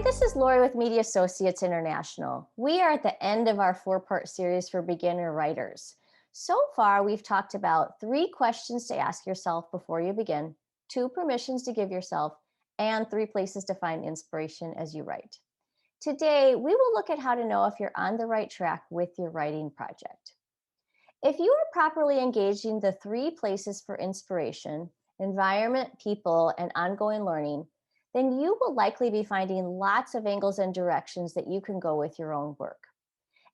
This is Lori with Media Associates International. We are at the end of our four-part series for beginner writers. So far, we've talked about 3 questions to ask yourself before you begin, 2 permissions to give yourself, and 3 places to find inspiration as you write. Today, we will look at how to know if you're on the right track with your writing project. If you are properly engaging the 3 places for inspiration, environment, people, and ongoing learning, then you will likely be finding lots of angles and directions that you can go with your own work.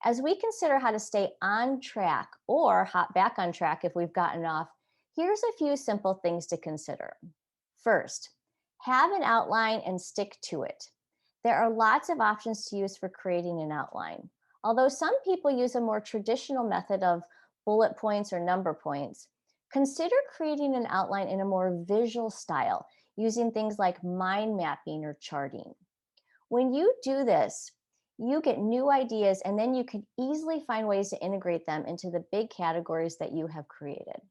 As we consider how to stay on track or hop back on track if we've gotten off, here's a few simple things to consider. First, have an outline and stick to it. There are lots of options to use for creating an outline. Although some people use a more traditional method of bullet points or number points, consider creating an outline in a more visual style using things like mind mapping or charting. When you do this, you get new ideas and then you can easily find ways to integrate them into the big categories that you have created.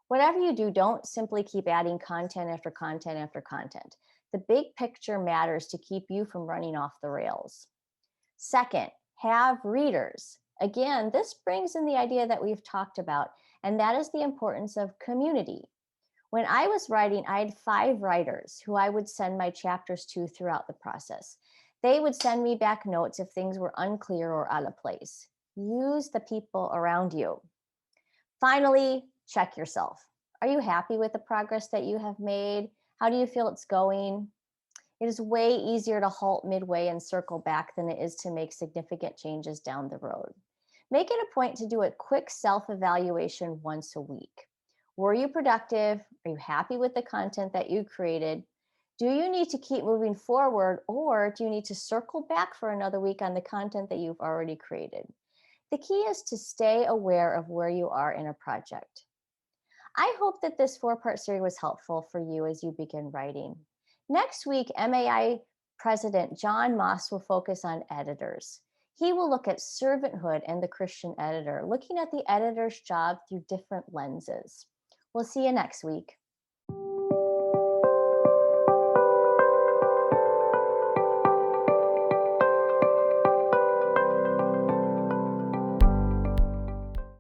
Whatever you do, don't simply keep adding content after content after content. The big picture matters to keep you from running off the rails. Second, have readers. Again, this brings in the idea that we've talked about, and that is the importance of community. When I was writing, I had 5 writers who I would send my chapters to throughout the process. They would send me back notes if things were unclear or out of place. Use the people around you. Finally, check yourself. Are you happy with the progress that you have made? How do you feel it's going? It is way easier to halt midway and circle back than it is to make significant changes down the road. Make it a point to do a quick self evaluation once a week. Were you productive? Are you happy with the content that you created? Do you need to keep moving forward, or do you need to circle back for another week on the content that you've already created? The key is to stay aware of where you are in a project. I hope that this 4-part series was helpful for you as you begin writing. Next week, MAI President John Moss will focus on editors. He will look at servanthood and the Christian editor, looking at the editor's job through different lenses. We'll see you next week.